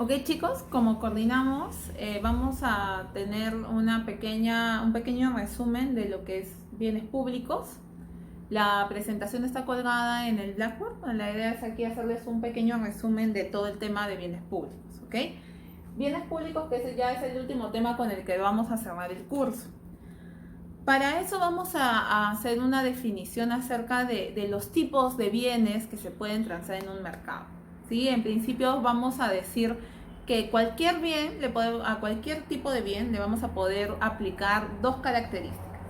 Ok chicos, como coordinamos, vamos a tener un pequeño resumen de lo que es bienes públicos. La presentación está colgada en el Blackboard. La idea es aquí hacerles un pequeño resumen de todo el tema de bienes públicos, ¿ok? Bienes públicos, que ya es el último tema con el que vamos a cerrar el curso. Para eso vamos a hacer una definición acerca de los tipos de bienes que se pueden transar en un mercado. ¿Sí? En principio vamos a decir que a cualquier tipo de bien le vamos a poder aplicar dos características.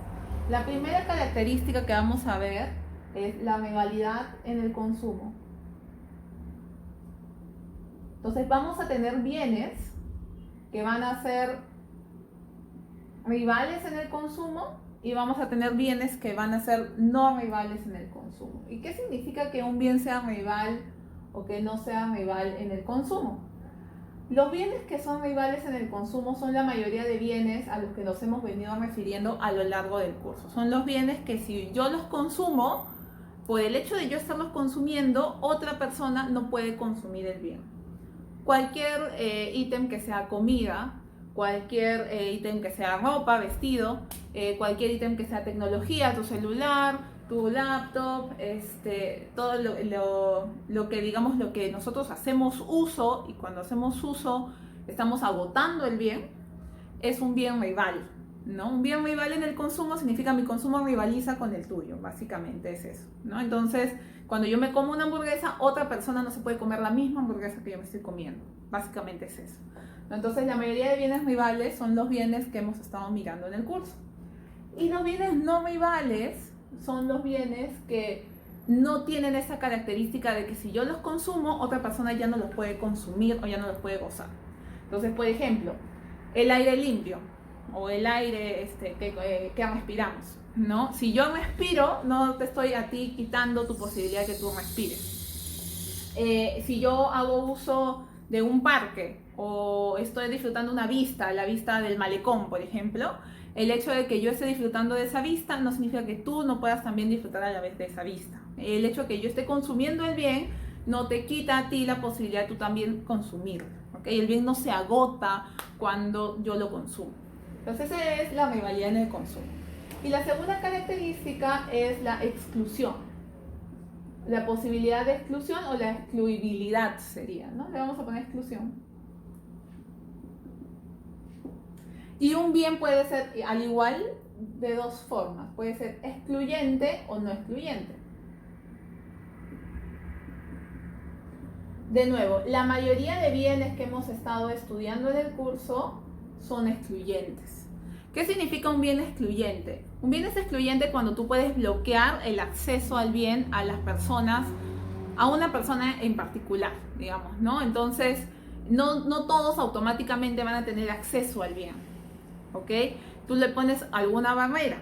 La primera característica que vamos a ver es la rivalidad en el consumo. Entonces vamos a tener bienes que van a ser rivales en el consumo y vamos a tener bienes que van a ser no rivales en el consumo. ¿Y qué significa que un bien sea rival o que no sea rival en el consumo? Los bienes que son rivales en el consumo son la mayoría de bienes a los que nos hemos venido refiriendo a lo largo del curso. Son los bienes que si yo los consumo, por el hecho de yo estarlos consumiendo, otra persona no puede consumir el bien. Cualquier ítem que sea comida, cualquier ítem que sea ropa, vestido, cualquier ítem que sea tecnología, tu celular, tu laptop, todo lo que digamos, lo que nosotros hacemos uso, y cuando hacemos uso estamos agotando el bien, es un bien rival, ¿no? Un bien rival en el consumo significa mi consumo rivaliza con el tuyo, básicamente es eso, ¿no? Entonces, cuando yo me como una hamburguesa, otra persona no se puede comer la misma hamburguesa que yo me estoy comiendo, básicamente es eso. Entonces, la mayoría de bienes rivales son los bienes que hemos estado mirando en el curso. Y los bienes no rivales son los bienes que no tienen esa característica de que si yo los consumo, otra persona ya no los puede consumir o ya no los puede gozar. Entonces, por ejemplo, el aire limpio o el aire que respiramos, ¿no? Si yo respiro, no te estoy a ti quitando tu posibilidad de que tú respires. Si yo hago uso de un parque o estoy disfrutando una vista, la vista del malecón, por ejemplo, el hecho de que yo esté disfrutando de esa vista no significa que tú no puedas también disfrutar a la vez de esa vista. El hecho de que yo esté consumiendo el bien no te quita a ti la posibilidad de tú también consumirlo. ¿Okay? El bien no se agota cuando yo lo consumo. Entonces esa es la rivalidad en el consumo. Y la segunda característica es la exclusión. La posibilidad de exclusión o la excluibilidad sería, ¿no? Le vamos a poner exclusión. Y un bien puede ser, al igual, de dos formas. Puede ser excluyente o no excluyente. De nuevo, la mayoría de bienes que hemos estado estudiando en el curso son excluyentes. ¿Qué significa un bien excluyente? Un bien es excluyente cuando tú puedes bloquear el acceso al bien a las personas, a una persona en particular, digamos, ¿no? Entonces, no todos automáticamente van a tener acceso al bien, ¿ok? Tú le pones alguna barrera.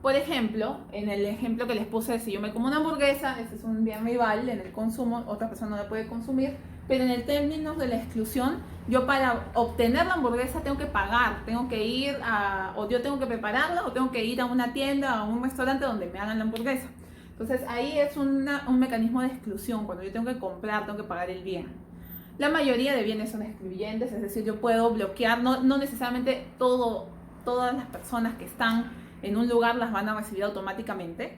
Por ejemplo, en el ejemplo que les puse, si yo me como una hamburguesa, ese es un bien rival en el consumo, otra persona no la puede consumir, pero en el término de la exclusión, yo para obtener la hamburguesa tengo que pagar, tengo que ir o yo tengo que prepararla, o tengo que ir a una tienda, a un restaurante donde me hagan la hamburguesa. Entonces ahí es un mecanismo de exclusión, cuando yo tengo que comprar, tengo que pagar el bien. La mayoría de bienes son excluyentes, es decir, yo puedo bloquear, no necesariamente todas las personas que están en un lugar las van a recibir automáticamente,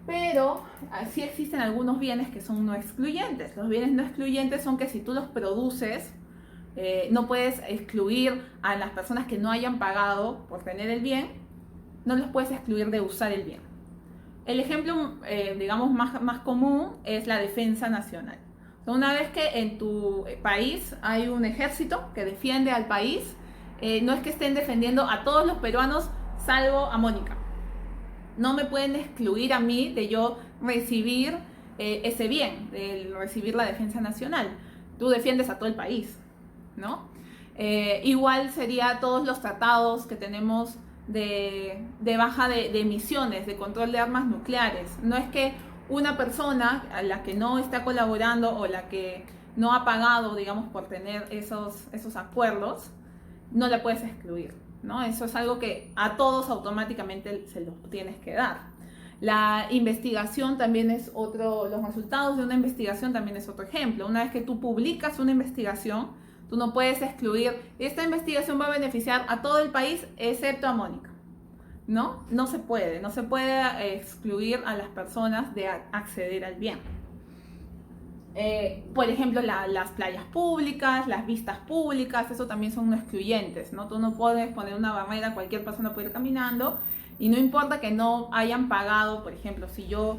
pero sí existen algunos bienes que son no excluyentes. Los bienes no excluyentes son que si tú los produces, no puedes excluir a las personas que no hayan pagado por tener el bien, no los puedes excluir de usar el bien. El ejemplo, digamos, más común es la defensa nacional. Una vez que en tu país hay un ejército que defiende al país, no es que estén defendiendo a todos los peruanos salvo a Mónica. No me pueden excluir a mí de yo recibir ese bien, de recibir la defensa nacional. Tú defiendes a todo el país, ¿no? Igual sería todos los tratados que tenemos de baja de emisiones, de control de armas nucleares. No es que una persona a la que no está colaborando o la que no ha pagado, digamos, por tener esos acuerdos, no la puedes excluir, ¿no? Eso es algo que a todos automáticamente se los tienes que dar. La investigación también es otro, los resultados de una investigación también es otro ejemplo. Una vez que tú publicas una investigación, tú no puedes excluir, esta investigación va a beneficiar a todo el país excepto a Mónica. ¿No? No se puede excluir a las personas de acceder al bien. Por ejemplo, las playas públicas, las vistas públicas, eso también son no excluyentes, ¿no? Tú no puedes poner una barrera, cualquier persona puede ir caminando y no importa que no hayan pagado. Por ejemplo, si yo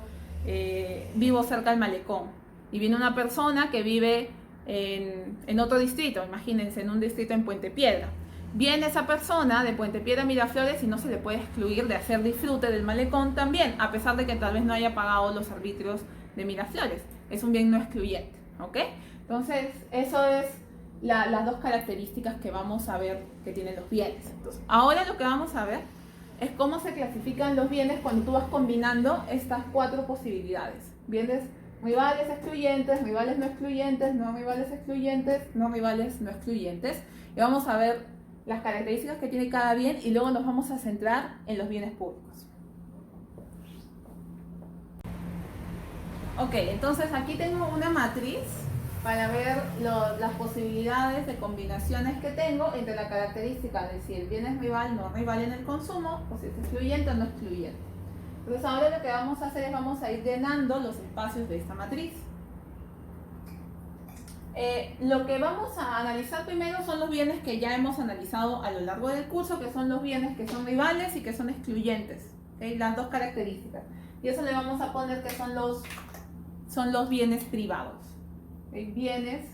vivo cerca del malecón y viene una persona que vive en otro distrito, imagínense, en un distrito en Puente Piedra. Viene esa persona de Puente Piedra a Miraflores y no se le puede excluir de hacer disfrute del malecón también, a pesar de que tal vez no haya pagado los arbitrios de Miraflores. Es un bien no excluyente, ¿ok? Entonces, eso es las dos características que vamos a ver que tienen los bienes. Entonces, ahora lo que vamos a ver es cómo se clasifican los bienes cuando tú vas combinando estas cuatro posibilidades. Bienes rivales excluyentes, rivales no excluyentes, no rivales excluyentes, no rivales no excluyentes. Y vamos a ver las características que tiene cada bien y luego nos vamos a centrar en los bienes públicos. Ok, entonces aquí tengo una matriz para ver las posibilidades de combinaciones que tengo entre la característica de si el bien es rival, no rival en el consumo, o si es excluyente o no excluyente. Entonces ahora lo que vamos a hacer es vamos a ir llenando los espacios de esta matriz. Lo que vamos a analizar primero son los bienes que ya hemos analizado a lo largo del curso, que son los bienes que son rivales y que son excluyentes, ¿okay? Las dos características. Y eso le vamos a poner que son los bienes privados. ¿Okay? Bienes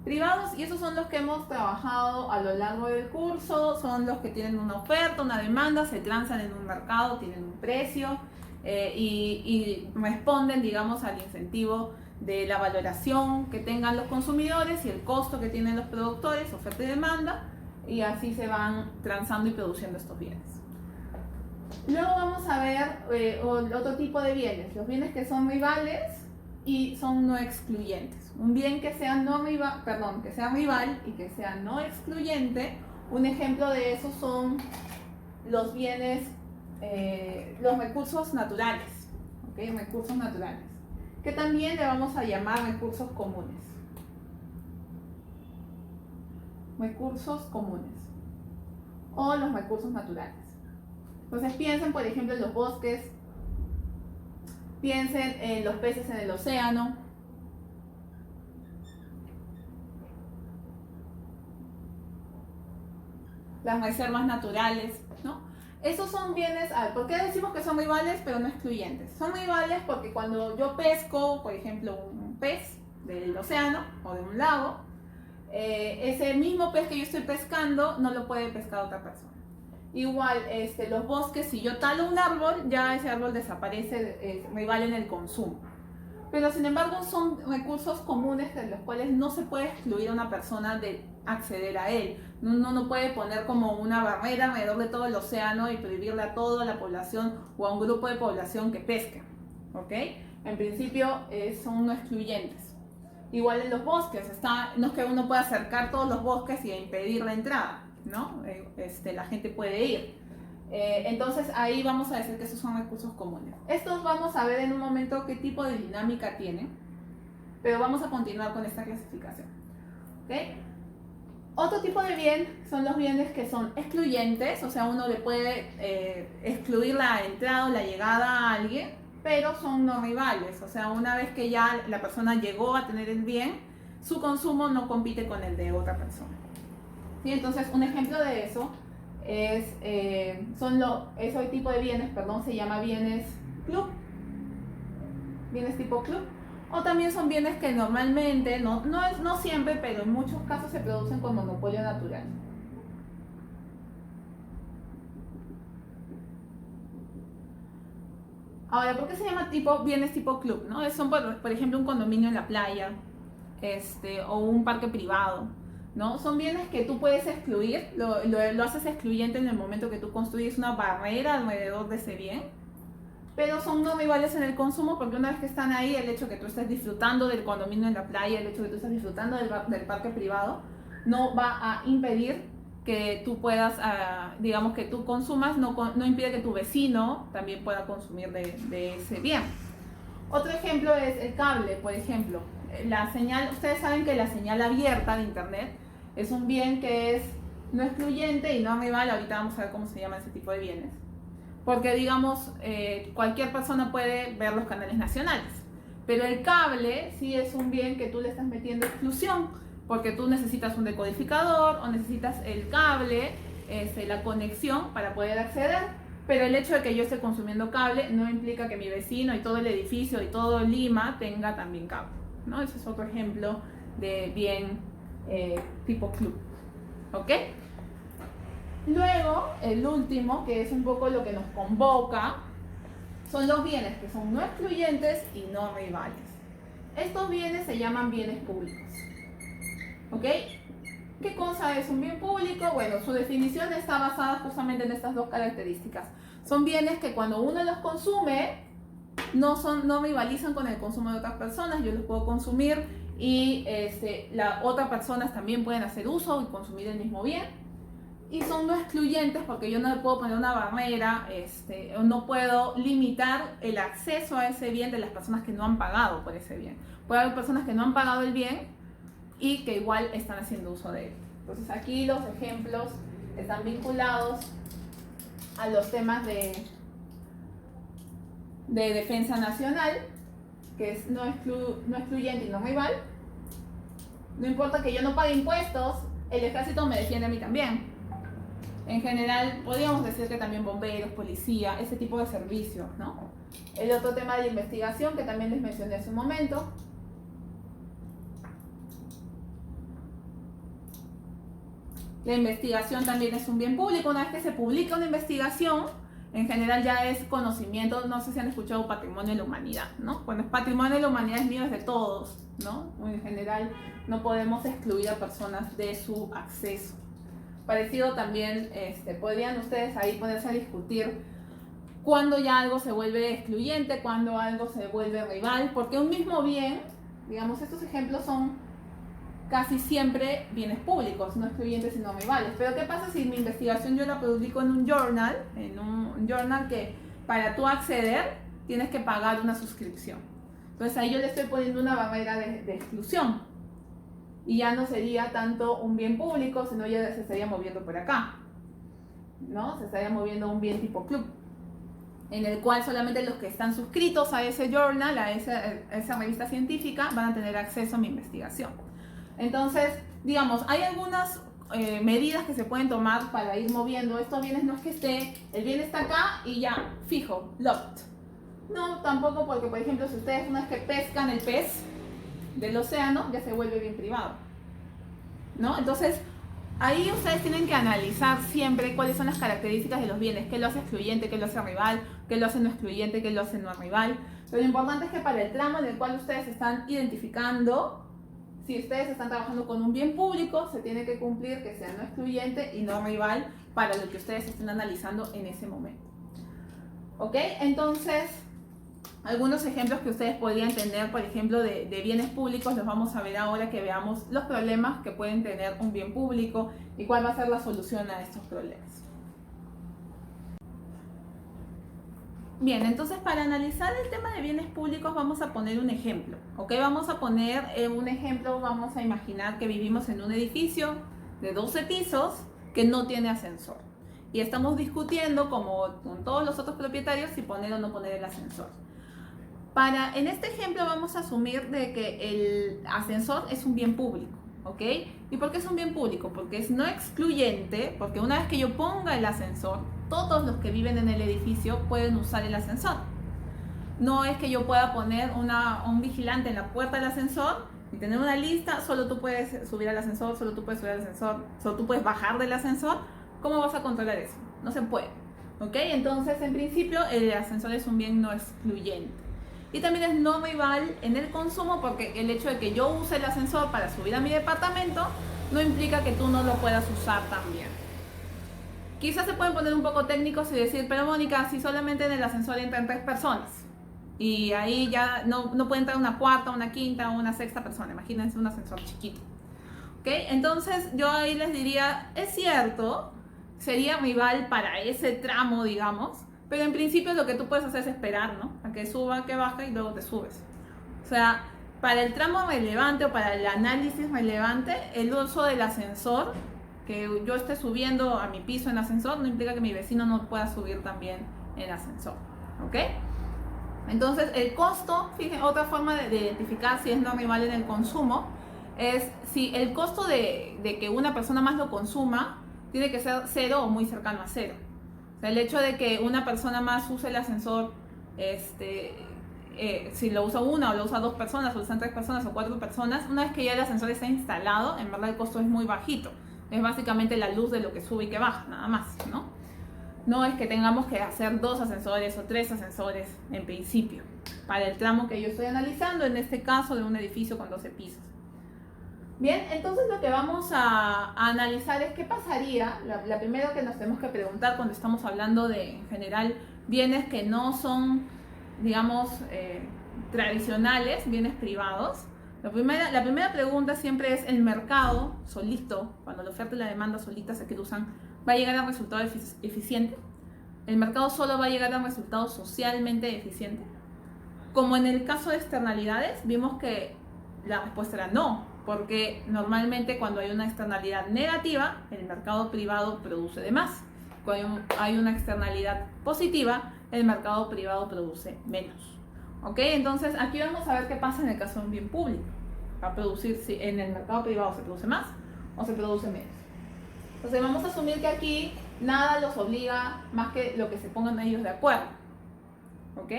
privados, y esos son los que hemos trabajado a lo largo del curso, son los que tienen una oferta, una demanda, se transan en un mercado, tienen un precio y responden, digamos, al incentivo de la valoración que tengan los consumidores y el costo que tienen los productores, oferta y demanda, y así se van transando y produciendo estos bienes. Luego vamos a ver otro tipo de bienes, los bienes que son rivales y son no excluyentes. Un bien que sea que sea rival y que sea no excluyente, un ejemplo de eso son los bienes, los recursos naturales, ¿okay? Recursos naturales, que también le vamos a llamar recursos comunes. Recursos comunes o los recursos naturales. Entonces piensen, por ejemplo, en los bosques, piensen en los peces en el océano, las reservas naturales, ¿no? Esos son bienes, ¿por qué decimos que son rivales pero no excluyentes? Son rivales porque cuando yo pesco, por ejemplo, un pez del océano o de un lago, ese mismo pez que yo estoy pescando no lo puede pescar otra persona. Igual, los bosques, si yo talo un árbol, ya ese árbol desaparece, rival en el consumo. Pero sin embargo son recursos comunes de los cuales no se puede excluir a una persona de acceder a él. Uno no puede poner como una barrera alrededor de todo el océano y prohibirle a toda la población o a un grupo de población que pesque, ¿ok? En principio son no excluyentes. Igual en los bosques, no es que uno pueda acercar todos los bosques y impedir la entrada, ¿no? La gente puede ir. Entonces ahí vamos a decir que esos son recursos comunes. Estos vamos a ver en un momento qué tipo de dinámica tienen, pero vamos a continuar con esta clasificación. ¿Okay? Otro tipo de bien son los bienes que son excluyentes, o sea, uno le puede excluir la entrada o la llegada a alguien, pero son no rivales, o sea, una vez que ya la persona llegó a tener el bien, su consumo no compite con el de otra persona. ¿Sí? Entonces, un ejemplo de eso es, ese tipo de bienes, se llama bienes club, bienes tipo club, o también son bienes que normalmente, no siempre, pero en muchos casos se producen con monopolio natural. Ahora, ¿por qué se llama bienes tipo club? ¿No? Son, por ejemplo, un condominio en la playa, o un parque privado, ¿no? Son bienes que tú puedes excluir, lo haces excluyente en el momento que tú construyes una barrera alrededor de ese bien, pero son no rivales en el consumo porque una vez que están ahí, el hecho que tú estés disfrutando del condominio en la playa, el hecho que tú estés disfrutando del parque privado, no va a impedir que tú puedas, digamos que tú consumas, no impide que tu vecino también pueda consumir de ese bien. Otro ejemplo es el cable, por ejemplo. La señal, ustedes saben que la señal abierta de internet es un bien que es no excluyente y no rival. Ahorita vamos a ver cómo se llama ese tipo de bienes. Porque, digamos, cualquier persona puede ver los canales nacionales. Pero el cable sí es un bien que tú le estás metiendo exclusión, porque tú necesitas un decodificador o necesitas el cable, la conexión para poder acceder. Pero el hecho de que yo esté consumiendo cable no implica que mi vecino y todo el edificio y todo Lima tenga también cable, ¿no? Ese es otro ejemplo de bien tipo club. ¿Ok? Luego, el último, que es un poco lo que nos convoca, son los bienes que son no excluyentes y no rivales. Estos bienes se llaman bienes públicos. ¿Ok? ¿Qué cosa es un bien público? Bueno, su definición está basada justamente en estas dos características. Son bienes que cuando uno los consume, no rivalizan con el consumo de otras personas. Yo los puedo consumir y las otras personas también pueden hacer uso y consumir el mismo bien. Y son no excluyentes porque yo no le puedo poner una barrera, o no puedo limitar el acceso a ese bien de las personas que no han pagado por ese bien. Puede haber personas que no han pagado el bien y que igual están haciendo uso de él. Entonces aquí los ejemplos están vinculados a los temas de defensa nacional, que es no excluyente y no rival. No importa que yo no pague impuestos, el ejército me defiende a mí también. En general, podríamos decir que también bomberos, policía, ese tipo de servicios, ¿no? El otro tema de investigación que también les mencioné hace un momento. La investigación también es un bien público. Una vez que se publica una investigación, en general ya es conocimiento. No sé si han escuchado patrimonio de la humanidad, ¿no? Cuando es patrimonio de la humanidad es mío, es de todos, ¿no? En general no podemos excluir a personas de su acceso. Parecido también, podrían ustedes ahí ponerse a discutir cuando ya algo se vuelve excluyente, cuando algo se vuelve rival, porque un mismo bien, digamos, estos ejemplos son casi siempre bienes públicos, no excluyentes sino rivales. Pero ¿qué pasa si mi investigación yo la publico en un journal que para tú acceder tienes que pagar una suscripción? Entonces ahí yo le estoy poniendo una barrera de exclusión. Y ya no sería tanto un bien público, sino ya se estaría moviendo por acá, ¿no? Se estaría moviendo un bien tipo club, en el cual solamente los que están suscritos a ese journal, a esa revista científica, van a tener acceso a mi investigación. Entonces, digamos, hay algunas medidas que se pueden tomar para ir moviendo estos bienes. No es que el bien está acá y ya, fijo, locked. No, tampoco, porque por ejemplo, si ustedes una vez que pescan el pez del océano, ya se vuelve bien privado, ¿no? Entonces, ahí ustedes tienen que analizar siempre cuáles son las características de los bienes, qué lo hace excluyente, qué lo hace rival, qué lo hace no excluyente, qué lo hace no rival. Pero lo importante es que para el tramo en el cual ustedes están identificando, si ustedes están trabajando con un bien público, se tiene que cumplir que sea no excluyente y no rival para lo que ustedes estén analizando en ese momento. ¿Ok? Entonces, algunos ejemplos que ustedes podrían tener, por ejemplo, de bienes públicos, los vamos a ver ahora que veamos los problemas que pueden tener un bien público y cuál va a ser la solución a estos problemas. Bien, entonces para analizar el tema de bienes públicos vamos a poner un ejemplo, ¿ok? Vamos a poner un ejemplo, vamos a imaginar que vivimos en un edificio de 12 pisos que no tiene ascensor. Y estamos discutiendo, como con todos los otros propietarios, si poner o no poner el ascensor. En este ejemplo vamos a asumir de que el ascensor es un bien público, ¿ok? ¿Y por qué es un bien público? Porque es no excluyente, porque una vez que yo ponga el ascensor, todos los que viven en el edificio pueden usar el ascensor. No es que yo pueda poner un vigilante en la puerta del ascensor y tener una lista, solo tú puedes subir al ascensor, solo tú puedes subir al ascensor, solo tú puedes bajar del ascensor. ¿Cómo vas a controlar eso? No se puede, ¿ok? Entonces, en principio, el ascensor es un bien no excluyente. Y también es no rival en el consumo, porque el hecho de que yo use el ascensor para subir a mi departamento no implica que tú no lo puedas usar también. Quizás se pueden poner un poco técnicos y decir, pero Mónica, si solamente en el ascensor entran 3 personas y ahí ya no puede entrar una cuarta, una quinta o una sexta persona, imagínense un ascensor chiquito. ¿Ok? Entonces yo ahí les diría, es cierto, sería rival para ese tramo, digamos, pero en principio lo que tú puedes hacer es esperar, ¿no? A que suba, que baja y luego te subes. O sea, para el tramo relevante o para el análisis relevante, el uso del ascensor, que yo esté subiendo a mi piso en ascensor, no implica que mi vecino no pueda subir también en ascensor. ¿Ok? Entonces, el costo, fíjense, otra forma de identificar si es no rival en el consumo, es si el costo de que una persona más lo consuma tiene que ser cero o muy cercano a cero. O sea, el hecho de que una persona más use el ascensor, si lo usa una o lo usa dos personas, o lo usan tres personas o cuatro personas, una vez que ya el ascensor está instalado, en verdad el costo es muy bajito. Es básicamente la luz de lo que sube y que baja, nada más, ¿no? No es que tengamos que hacer 2 ascensores o 3 ascensores en principio, para el tramo que yo estoy analizando, en este caso de un edificio con 12 pisos. Bien, entonces lo que vamos a analizar es qué pasaría, la primera que nos tenemos que preguntar cuando estamos hablando de, en general, bienes que no son, digamos, tradicionales, bienes privados. La primera pregunta siempre es: ¿el mercado solito, cuando la oferta y la demanda solitas se cruzan, va a llegar a un resultado eficiente? ¿El mercado solo va a llegar a un resultado socialmente eficiente? Como en el caso de externalidades, vimos que la respuesta era no, porque normalmente cuando hay una externalidad negativa, el mercado privado produce de más. Cuando hay una externalidad positiva, el mercado privado produce menos. ¿Ok? Entonces aquí vamos a ver qué pasa en el caso de un bien público. ¿Va a producir si en el mercado privado se produce más o se produce menos? Entonces vamos a asumir que aquí nada los obliga más que lo que se pongan ellos de acuerdo. ¿Ok?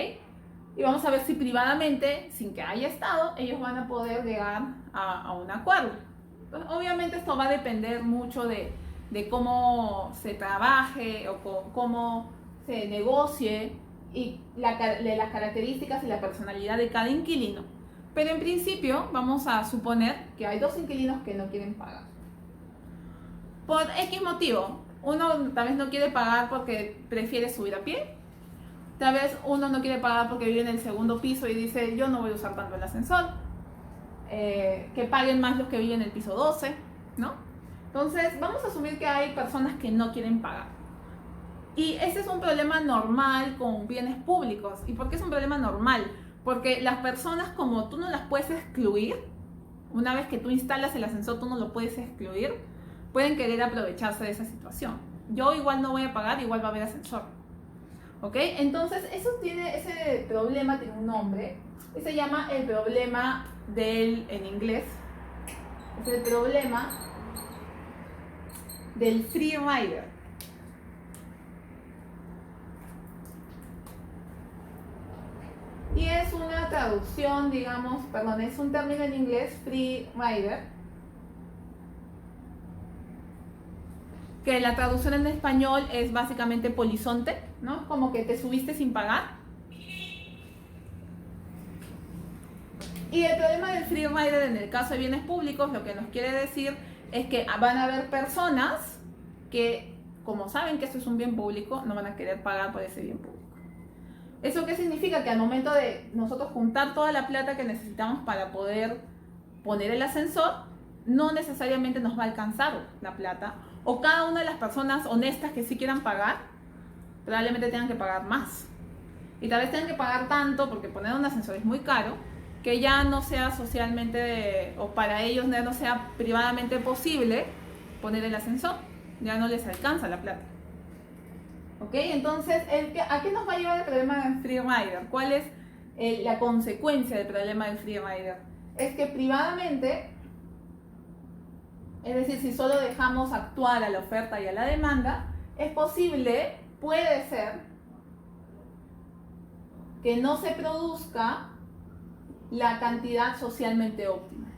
Y vamos a ver si privadamente, sin que haya estado, ellos van a poder llegar a un acuerdo. Entonces, obviamente esto va a depender mucho de cómo se trabaje o cómo se negocie y de las características y la personalidad de cada inquilino. Pero en principio vamos a suponer que hay 2 inquilinos que no quieren pagar. Por X motivo. Uno tal vez no quiere pagar porque prefiere subir a pie. Tal vez uno no quiere pagar porque vive en el segundo piso y dice: yo no voy a usar tanto el ascensor. Que paguen más los que viven en el piso 12, ¿no? Entonces vamos a asumir que hay personas que no quieren pagar. Y ese es un problema normal con bienes públicos. ¿Y por qué es un problema normal? Porque las personas, como tú no las puedes excluir, una vez que tú instalas el ascensor tú no lo puedes excluir, pueden querer aprovecharse de esa situación. Yo igual no voy a pagar, igual va a haber ascensor. ¿Ok? Entonces ese problema tiene un nombre y se llama el problema en inglés, es el problema del free rider. Y es una traducción, digamos, perdón, es un término en inglés, free rider, que la traducción en español es básicamente polizonte, ¿no? Como que te subiste sin pagar. Y el problema del free rider en el caso de bienes públicos, lo que nos quiere decir es que van a haber personas que, como saben que esto es un bien público, no van a querer pagar por ese bien público. ¿Eso qué significa? Que al momento de nosotros juntar toda la plata que necesitamos para poder poner el ascensor, no necesariamente nos va a alcanzar la plata, o cada una de las personas honestas que sí quieran pagar, probablemente tengan que pagar más. Y tal vez tengan que pagar tanto, porque poner un ascensor es muy caro, que ya no sea socialmente, o para ellos ya no sea privadamente posible poner el ascensor, ya no les alcanza la plata. ¿Ok? Entonces, ¿a qué nos va a llevar el problema del free rider? ¿Cuál es la consecuencia del problema del free rider? Es que privadamente, es decir, si solo dejamos actuar a la oferta y a la demanda, es posible, puede ser, que no se produzca la cantidad socialmente óptima.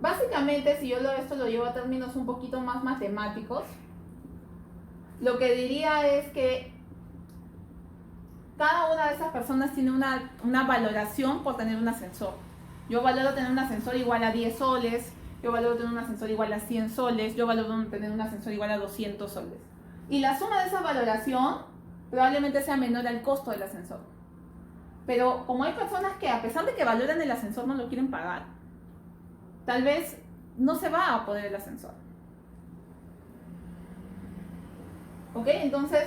Básicamente, si yo esto lo llevo a términos un poquito más matemáticos, lo que diría es que cada una de esas personas tiene una valoración por tener un ascensor. Yo valoro tener un ascensor igual a 10 soles, yo valoro tener un ascensor igual a 100 soles, yo valoro tener un ascensor igual a 200 soles. Y la suma de esa valoración probablemente sea menor al costo del ascensor. Pero como hay personas que a pesar de que valoran el ascensor no lo quieren pagar, tal vez no se va a poner el ascensor. ¿Ok? Entonces,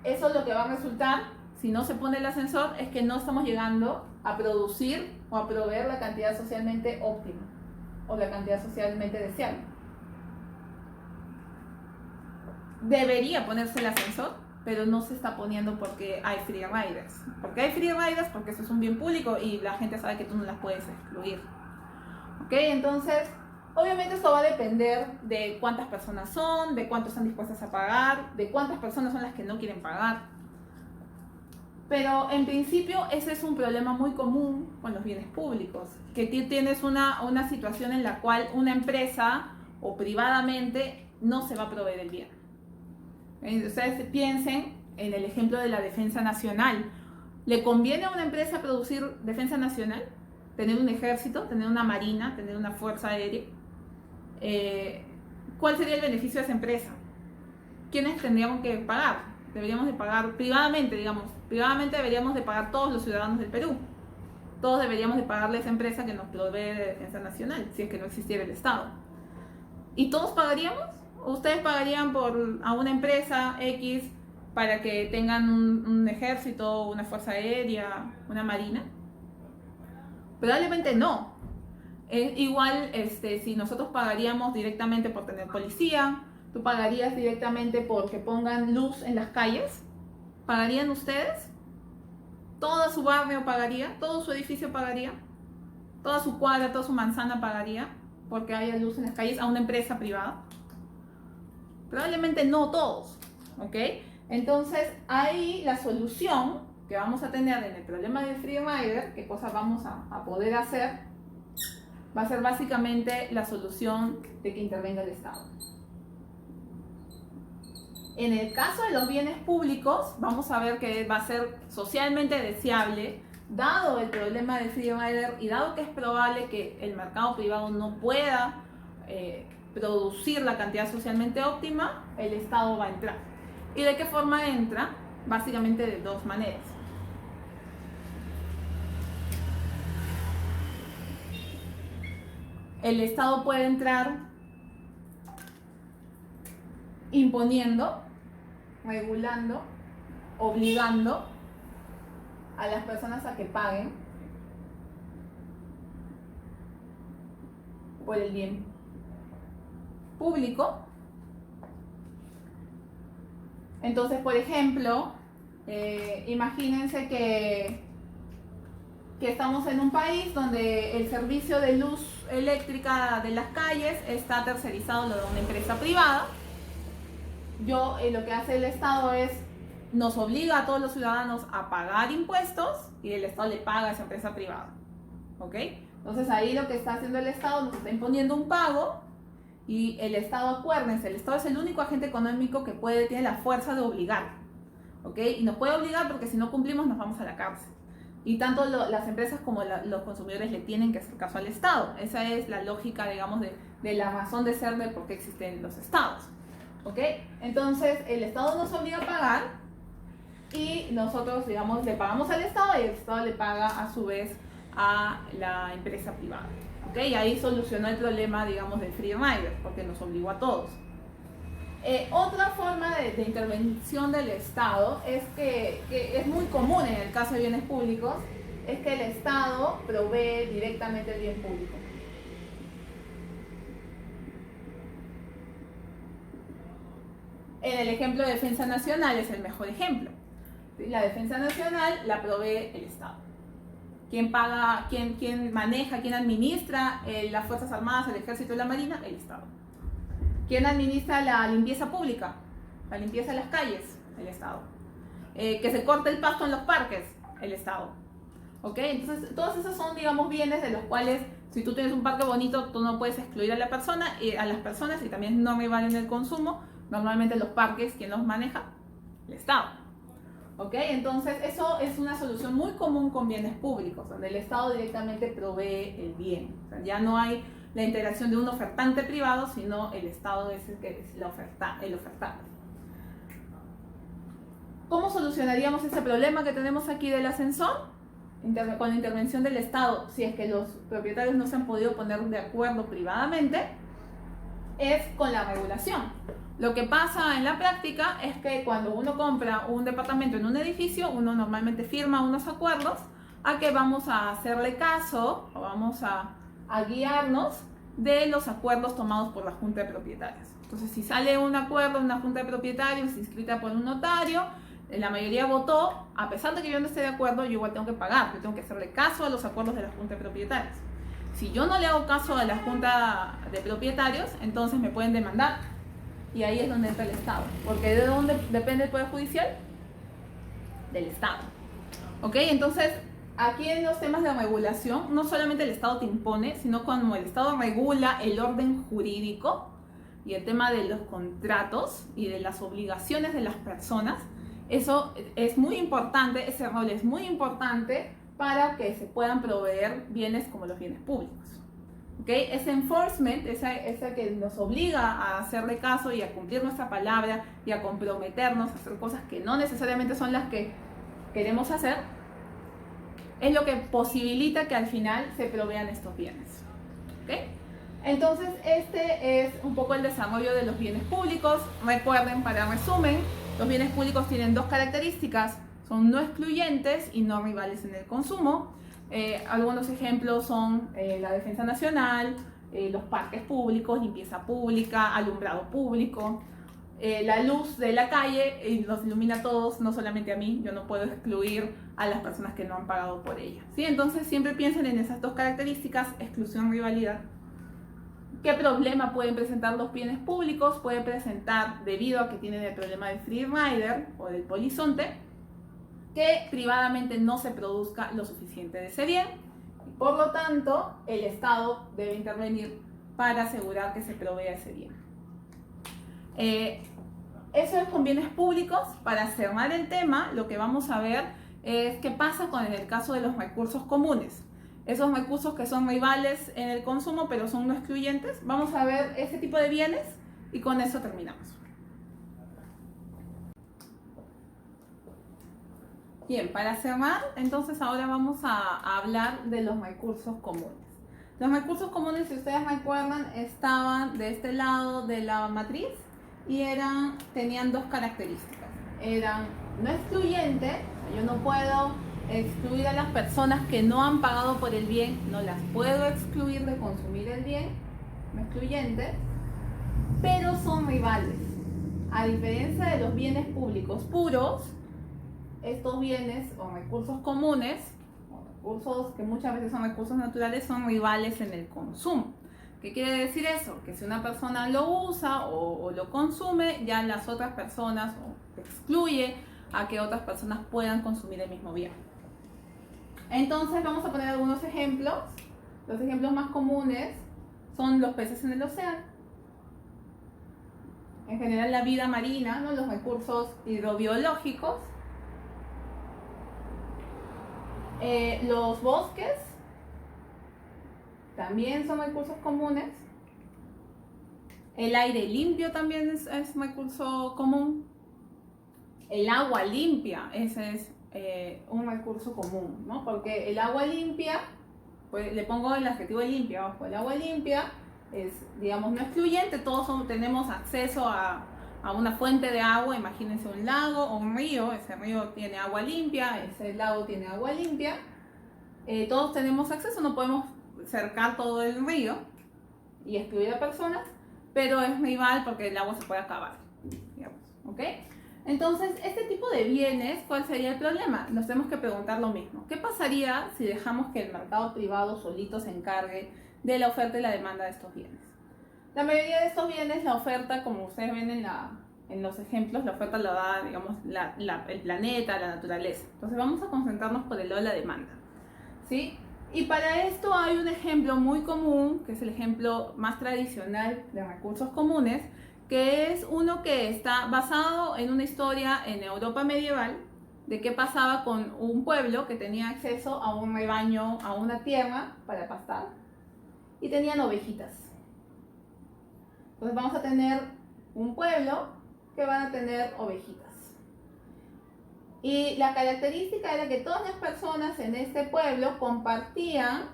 eso es lo que va a resultar, si no se pone el ascensor, es que no estamos llegando a producir o a proveer la cantidad socialmente óptima o la cantidad socialmente deseable. Debería ponerse el ascensor, pero no se está poniendo porque hay free riders. ¿Por qué hay free riders? Porque eso es un bien público y la gente sabe que tú no las puedes excluir. ¿Ok? Entonces, obviamente esto va a depender de cuántas personas son, de cuánto están dispuestas a pagar, de cuántas personas son las que no quieren pagar. Pero en principio ese es un problema muy común con los bienes públicos, que tienes una situación en la cual una empresa o privadamente no se va a proveer el bien. Ustedes piensen en el ejemplo de la defensa nacional. ¿Le conviene a una empresa producir defensa nacional? Tener un ejército, tener una marina, tener una fuerza aérea. ¿Cuál sería el beneficio de esa empresa? ¿Quiénes tendríamos que pagar? Deberíamos de pagar privadamente, digamos. Privadamente deberíamos de pagar todos los ciudadanos del Perú. Todos deberíamos de pagarle a esa empresa que nos provee de defensa nacional, si es que no existiera el Estado. ¿Y todos pagaríamos? ¿Ustedes pagarían a una empresa X para que tengan un ejército, una fuerza aérea, una marina? Probablemente no. Igual si nosotros pagaríamos directamente por tener policía, tú pagarías directamente porque pongan luz en las calles, ¿pagarían ustedes? ¿Todo su barrio pagaría? ¿Todo su edificio pagaría? ¿Toda su cuadra, toda su manzana pagaría porque haya luz en las calles a una empresa privada? Probablemente no todos, ¿ok? Entonces ahí la solución que vamos a tener en el problema del free rider, qué cosas vamos a poder hacer, va a ser básicamente la solución de que intervenga el Estado. En el caso de los bienes públicos, vamos a ver que va a ser socialmente deseable, dado el problema del free rider y dado que es probable que el mercado privado no pueda producir la cantidad socialmente óptima, el Estado va a entrar. ¿Y de qué forma entra? Básicamente de dos maneras. El Estado puede entrar imponiendo, regulando, obligando a las personas a que paguen por el bien público. Entonces, por ejemplo, imagínense que estamos en un país donde el servicio de luz eléctrica de las calles está tercerizado a una empresa privada. Lo que hace el Estado es, nos obliga a todos los ciudadanos a pagar impuestos y el Estado le paga a esa empresa privada. ¿Ok? Entonces ahí lo que está haciendo el Estado, nos está imponiendo un pago y el Estado, acuérdense, el Estado es el único agente económico que tiene la fuerza de obligar. ¿Ok? Y nos puede obligar porque si no cumplimos nos vamos a la cárcel. Y tanto las empresas como los consumidores le tienen que hacer caso al Estado. Esa es la lógica, digamos, de la razón de ser de por qué existen los Estados. ¿Ok? Entonces, el Estado nos obliga a pagar y nosotros, digamos, le pagamos al Estado y el Estado le paga a su vez a la empresa privada. ¿Ok? Y ahí solucionó el problema, digamos, del free rider, porque nos obligó a todos. Otra forma de intervención del Estado es que es muy común en el caso de bienes públicos, es que el Estado provee directamente el bien público. En el ejemplo de defensa nacional es el mejor ejemplo. La defensa nacional la provee el Estado. ¿Quién paga, quién maneja, quién administra las Fuerzas Armadas, el Ejército y la Marina? El Estado. ¿Quién administra la limpieza pública? La limpieza de las calles, el Estado. Que se corte el pasto en los parques, el Estado. ¿Ok? Entonces, todos esos son, digamos, bienes de los cuales, si tú tienes un parque bonito, tú no puedes excluir a las personas y también no rival en el consumo. Normalmente los parques, ¿quién los maneja? El Estado. ¿Ok? Entonces, eso es una solución muy común con bienes públicos, donde el Estado directamente provee el bien. O sea, ya no hay la interacción de un ofertante privado, sino el Estado es el que es el ofertante. ¿Cómo solucionaríamos ese problema que tenemos aquí del ascensor? con la intervención del Estado, si es que los propietarios no se han podido poner de acuerdo privadamente, es con la regulación. Lo que pasa en la práctica es que cuando uno compra un departamento en un edificio, uno normalmente firma unos acuerdos a que vamos a hacerle caso o vamos a guiarnos de los acuerdos tomados por la Junta de Propietarios. Entonces, si sale un acuerdo en una Junta de Propietarios inscrita por un notario, la mayoría votó, a pesar de que yo no esté de acuerdo, yo igual tengo que pagar, yo tengo que hacerle caso a los acuerdos de la Junta de Propietarios. Si yo no le hago caso a la Junta de Propietarios, entonces me pueden demandar. Y ahí es donde entra el Estado. Porque ¿de dónde depende el Poder Judicial? Del Estado. ¿Ok? Entonces, aquí en los temas de regulación, no solamente el Estado te impone, sino como el Estado regula el orden jurídico y el tema de los contratos y de las obligaciones de las personas, eso es muy importante, ese rol es muy importante para que se puedan proveer bienes como los bienes públicos. ¿Okay? Ese enforcement, esa que nos obliga a hacerle caso y a cumplir nuestra palabra y a comprometernos a hacer cosas que no necesariamente son las que queremos hacer, es lo que posibilita que al final se provean estos bienes. ¿Okay? Entonces, este es un poco el desarrollo de los bienes públicos. Recuerden, para resumen, los bienes públicos tienen dos características: son no excluyentes y no rivales en el consumo. Algunos ejemplos son la defensa nacional, los parques públicos, limpieza pública, alumbrado público, la luz de la calle nos ilumina a todos, no solamente a mí. Yo no puedo excluir a las personas que no han pagado por ella, ¿sí? Entonces siempre piensen en esas dos características: exclusión, rivalidad. ¿Qué problema pueden presentar los bienes públicos? Pueden presentar, debido a que tienen el problema del free rider o del polizonte, que privadamente no se produzca lo suficiente de ese bien. Por lo tanto, el Estado debe intervenir para asegurar que se provea ese bien. Eso es con bienes públicos. Para cerrar el tema, lo que vamos a ver es qué pasa con el caso de los recursos comunes. Esos recursos que son rivales en el consumo, pero son no excluyentes. Vamos a ver ese tipo de bienes y con eso terminamos. Bien, para cerrar, entonces ahora vamos a hablar de los recursos comunes. Los recursos comunes, si ustedes recuerdan, estaban de este lado de la matriz y tenían dos características. Eran no excluyentes, yo no puedo excluir a las personas que no han pagado por el bien, no las puedo excluir de consumir el bien, no excluyentes, pero son rivales. A diferencia de los bienes públicos puros, estos bienes o recursos comunes, o recursos que muchas veces son recursos naturales, son rivales en el consumo. ¿Qué quiere decir eso? Que si una persona lo usa o lo consume, ya las otras personas excluye a que otras personas puedan consumir el mismo bien. Entonces vamos a poner algunos ejemplos. Los ejemplos más comunes son los peces en el océano, en general la vida marina, ¿no? Los recursos hidrobiológicos, los bosques también son recursos comunes. El aire limpio también es recurso común. El agua limpia, ese es un recurso común, ¿no? Porque el agua limpia, pues le pongo el adjetivo limpia abajo. El agua limpia es, digamos, no excluyente. Todos tenemos acceso a una fuente de agua. Imagínense un lago o un río. Ese río tiene agua limpia, ese lago tiene agua limpia. Todos tenemos acceso, no podemos cercar todo el río y excluir a personas, pero es rival porque el agua se puede acabar, digamos, ¿ok? Entonces, este tipo de bienes, ¿cuál sería el problema? Nos tenemos que preguntar lo mismo. ¿Qué pasaría si dejamos que el mercado privado solito se encargue de la oferta y la demanda de estos bienes? La mayoría de estos bienes, la oferta, como ustedes ven en los ejemplos, la oferta la da, digamos, el planeta, la naturaleza. Entonces vamos a concentrarnos por el lado de la demanda, ¿sí? Y para esto hay un ejemplo muy común, que es el ejemplo más tradicional de recursos comunes, que es uno que está basado en una historia en Europa medieval, de qué pasaba con un pueblo que tenía acceso a un rebaño, a una tierra para pastar, y tenían ovejitas. Entonces vamos a tener un pueblo que van a tener ovejitas. Y la característica era que todas las personas en este pueblo compartían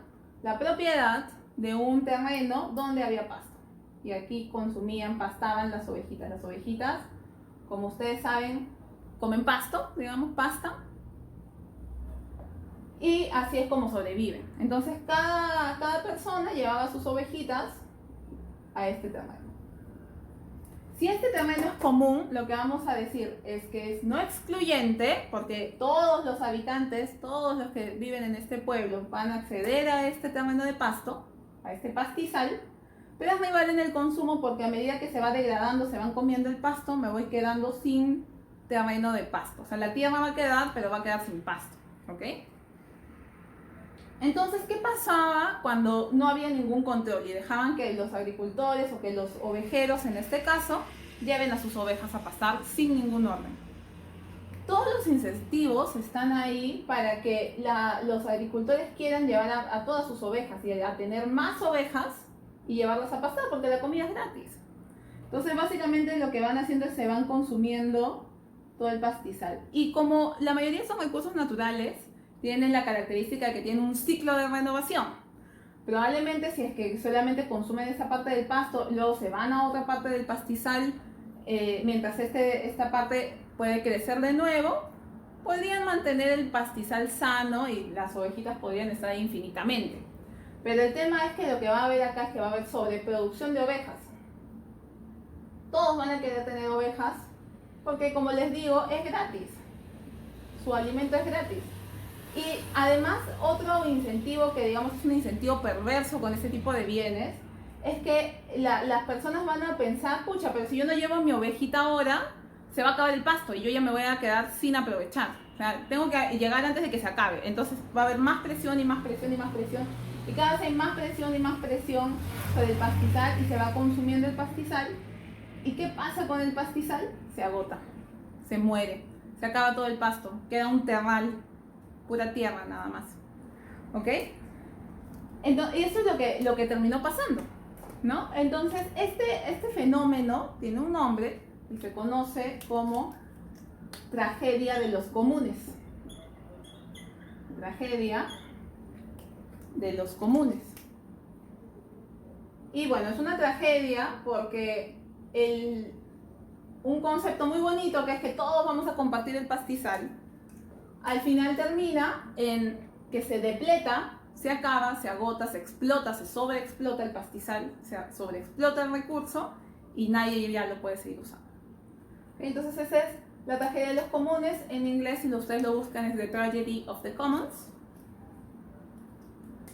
la propiedad de un terreno donde había pasto. Y aquí consumían, pastaban las ovejitas. Las ovejitas, como ustedes saben, comen pasto, digamos, pasta. Y así es como sobreviven. Entonces cada persona llevaba sus ovejitas a este terreno. Si este terreno es común, lo que vamos a decir es que es no excluyente, porque todos los habitantes, todos los que viven en este pueblo van a acceder a este terreno de pasto, a este pastizal, pero es rival en el consumo porque a medida que se va degradando, se van comiendo el pasto, me voy quedando sin terreno de pasto. O sea, la tierra va a quedar, pero va a quedar sin pasto, ¿ok? Entonces, ¿qué pasaba cuando no había ningún control y dejaban que los agricultores o que los ovejeros, en este caso, lleven a sus ovejas a pastar sin ningún orden? Todos los incentivos están ahí para que los agricultores quieran llevar a todas sus ovejas y a tener más ovejas y llevarlas a pastar porque la comida es gratis. Entonces, básicamente lo que van haciendo es se van consumiendo todo el pastizal. Y como la mayoría son recursos naturales, tienen la característica de que tienen un ciclo de renovación. Probablemente si es que solamente consumen esa parte del pasto, luego se van a otra parte del pastizal, mientras esta parte puede crecer de nuevo, podrían mantener el pastizal sano y las ovejitas podrían estar ahí infinitamente. Pero el tema es que lo que va a haber acá es que va a haber sobreproducción de ovejas. Todos van a querer tener ovejas porque, como les digo, es gratis. Su alimento es gratis. Y además, otro incentivo que digamos es un incentivo perverso con este tipo de bienes, es que las personas van a pensar, pucha, pero si yo no llevo mi ovejita ahora, se va a acabar el pasto y yo ya me voy a quedar sin aprovechar. O sea, tengo que llegar antes de que se acabe. Entonces va a haber más presión y más presión y más presión. Y cada vez hay más presión y más presión sobre el pastizal y se va consumiendo el pastizal. ¿Y qué pasa con el pastizal? Se agota, se muere, se acaba todo el pasto, queda un terral, pura tierra nada más. ¿Ok? Entonces, eso es lo que terminó pasando, ¿no? Entonces, este fenómeno tiene un nombre y se conoce como tragedia de los comunes. Tragedia de los comunes. Y bueno, es una tragedia porque un concepto muy bonito que es que todos vamos a compartir el pastizal, al final termina en que se depleta, se acaba, se agota, se explota, se sobreexplota el pastizal, se sobreexplota el recurso y nadie ya lo puede seguir usando. Entonces esa es la tragedia de los comunes. En inglés, si ustedes lo buscan, es The Tragedy of the Commons.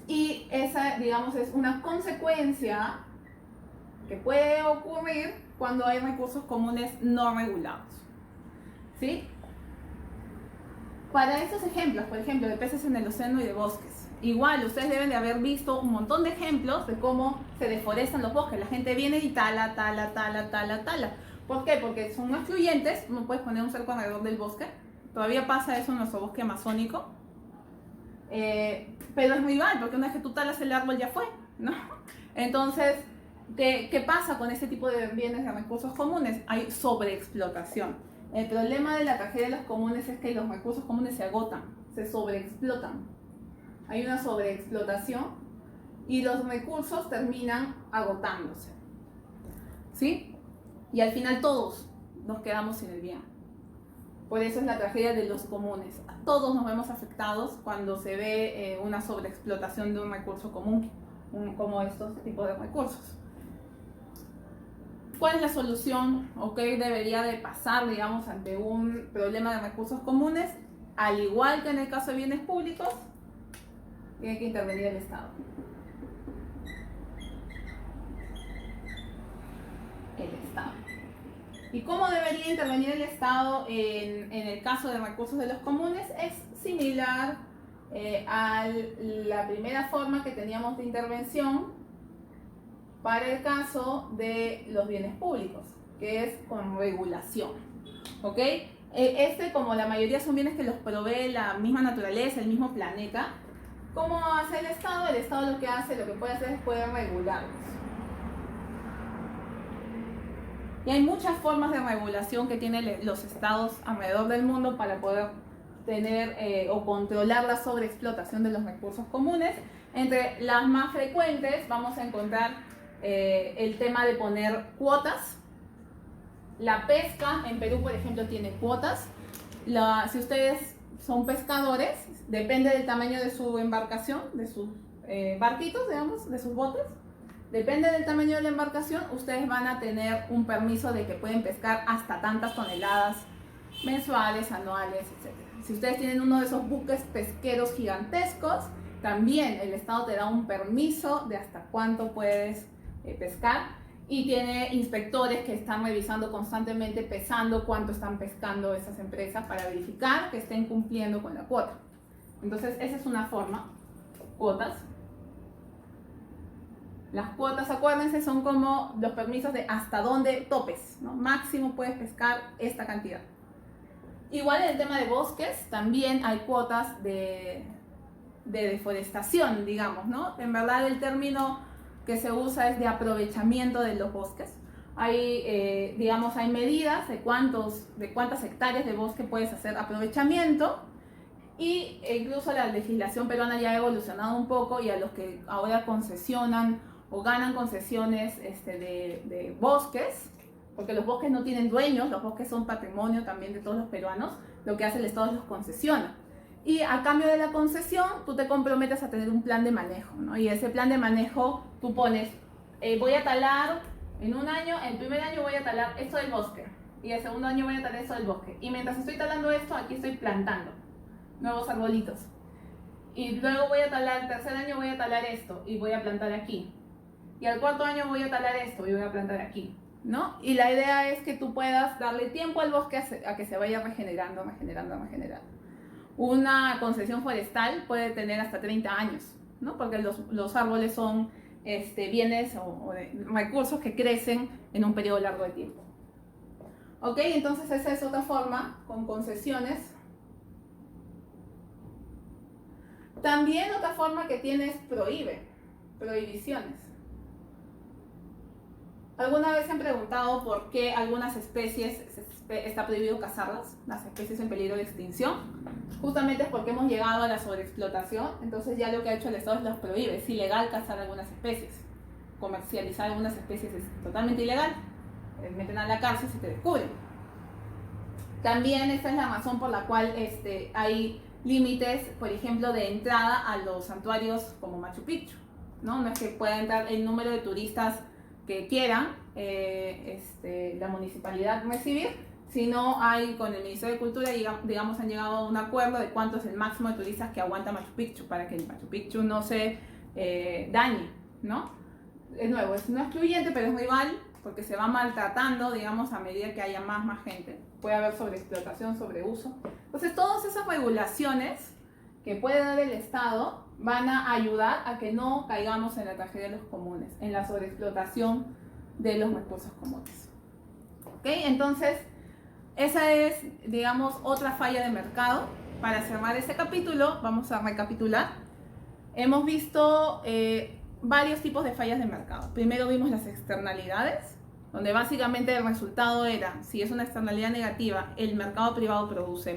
Y esa, digamos, es una consecuencia que puede ocurrir cuando hay recursos comunes no regulados. ¿Sí? Para estos ejemplos, por ejemplo, de peces en el océano y de bosques, igual ustedes deben de haber visto un montón de ejemplos de cómo se deforestan los bosques. La gente viene y tala. ¿Por qué? Porque son no excluyentes, no puedes poner un cerco alrededor del bosque. Todavía pasa eso en nuestro bosque amazónico. Pero es muy mal, porque una vez que tú talas el árbol ya fue, ¿no? Entonces, ¿qué pasa con ese tipo de bienes de recursos comunes? Hay sobreexplotación. El problema de la tragedia de los comunes es que los recursos comunes se agotan, se sobreexplotan. Hay una sobreexplotación y los recursos terminan agotándose. ¿Sí? Y al final todos nos quedamos sin el bien. Por eso es la tragedia de los comunes. Todos nos vemos afectados cuando se ve una sobreexplotación de un recurso común, como estos tipos de recursos. ¿Cuál es la solución o qué debería de pasar, digamos, ante un problema de recursos comunes? Al igual que en el caso de bienes públicos, tiene que intervenir el Estado. El Estado. ¿Y cómo debería intervenir el Estado en el caso de recursos de los comunes? Es similar a la primera forma que teníamos de intervención para el caso de los bienes públicos, que es con regulación. ¿Ok? Como la mayoría son bienes que los provee la misma naturaleza, el mismo planeta, ¿cómo hace el Estado? El Estado lo que puede hacer es poder regularlos. Y hay muchas formas de regulación que tienen los estados alrededor del mundo para poder tener o controlar la sobreexplotación de los recursos comunes. Entre las más frecuentes vamos a encontrar el tema de poner cuotas. La pesca en Perú, por ejemplo, tiene cuotas. Si ustedes son pescadores, depende del tamaño de su embarcación, de sus barquitos, digamos, de sus botes. Depende del tamaño de la embarcación, ustedes van a tener un permiso de que pueden pescar hasta tantas toneladas mensuales, anuales, etc. Si ustedes tienen uno de esos buques pesqueros gigantescos, también el Estado te da un permiso de hasta cuánto puedes pescar, y tiene inspectores que están revisando constantemente, pesando cuánto están pescando esas empresas para verificar que estén cumpliendo con la cuota. Entonces, esa es una forma, cuotas. Las cuotas, acuérdense, son como los permisos de hasta dónde topes, ¿no? Máximo puedes pescar esta cantidad. Igual en el tema de bosques, también hay cuotas de deforestación, digamos, ¿no? En verdad el término que se usa es de aprovechamiento de los bosques. Hay, digamos, hay medidas de cuántas hectáreas de bosque puedes hacer aprovechamiento, y incluso la legislación peruana ya ha evolucionado un poco, y a los que ahora concesionan o ganan concesiones de bosques, porque los bosques no tienen dueños, los bosques son patrimonio también de todos los peruanos, lo que hace el Estado es los concesiona. Y a cambio de la concesión, tú te comprometes a tener un plan de manejo, ¿no? Y ese plan de manejo, tú pones, voy a talar en un año, el primer año voy a talar esto del bosque, y el segundo año voy a talar esto del bosque. Y mientras estoy talando esto, aquí estoy plantando nuevos arbolitos. Y luego voy a talar, el tercer año voy a talar esto, y voy a plantar aquí. Y al cuarto año voy a talar esto, y voy a plantar aquí, ¿no? Y la idea es que tú puedas darle tiempo al bosque a que se vaya regenerando. Una concesión forestal puede tener hasta 30 años, ¿no? Porque los árboles son bienes o recursos que crecen en un periodo largo de tiempo. ¿Ok? Entonces esa es otra forma, con concesiones. También otra forma que tiene es prohibiciones. ¿Alguna vez se han preguntado por qué algunas especies está prohibido cazarlas, las especies en peligro de extinción? Justamente es porque hemos llegado a la sobreexplotación, entonces ya lo que ha hecho el Estado es los prohíbe. Es ilegal cazar algunas especies, comercializar algunas especies es totalmente ilegal, meten a la cárcel si te descubren. También esta es la razón por la cual hay límites, por ejemplo, de entrada a los santuarios como Machu Picchu, ¿no? No es que pueda entrar el número de turistas que quieran la municipalidad recibir, sino hay con el Ministerio de Cultura, digamos, han llegado a un acuerdo de cuánto es el máximo de turistas que aguanta Machu Picchu, para que el Machu Picchu no se dañe, ¿no? Es nuevo, es no excluyente, pero es rival, porque se va maltratando, digamos, a medida que haya más gente. Puede haber sobreexplotación, sobreuso. Entonces, todas esas regulaciones que puede dar el Estado van a ayudar a que no caigamos en la tragedia de los comunes, en la sobreexplotación de los recursos comunes. ¿Ok? Entonces, esa es, digamos, otra falla de mercado. Para cerrar este capítulo, vamos a recapitular. Hemos visto varios tipos de fallas de mercado. Primero vimos las externalidades, donde básicamente el resultado era, si es una externalidad negativa, el mercado privado produce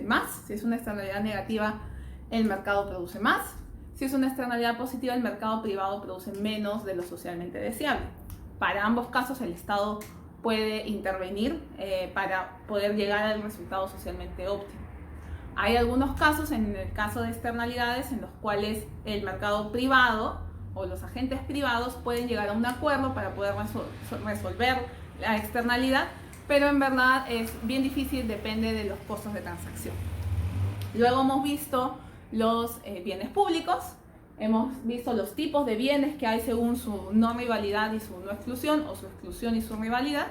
más. Si es una externalidad negativa, el mercado produce más. Si es una externalidad positiva, el mercado privado produce menos de lo socialmente deseable. Para ambos casos, el Estado puede intervenir para poder llegar al resultado socialmente óptimo. Hay algunos casos, en el caso de externalidades, en los cuales el mercado privado o los agentes privados pueden llegar a un acuerdo para poder resolver la externalidad, pero en verdad es bien difícil, depende de los costos de transacción. Luego hemos visto los bienes públicos, hemos visto los tipos de bienes que hay según su no rivalidad y su no exclusión, o su exclusión y su rivalidad,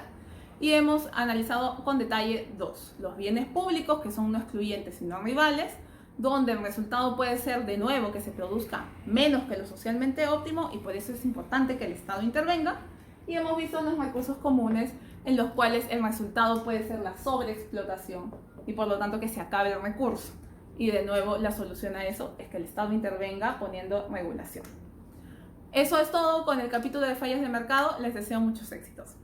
y hemos analizado con detalle dos: los bienes públicos, que son no excluyentes y no rivales, donde el resultado puede ser, de nuevo, que se produzca menos que lo socialmente óptimo, y por eso es importante que el Estado intervenga. Y hemos visto los recursos comunes, en los cuales el resultado puede ser la sobreexplotación y por lo tanto que se acabe el recurso. Y de nuevo, la solución a eso es que el Estado intervenga poniendo regulación. Eso es todo con el capítulo de fallas de mercado. Les deseo muchos éxitos.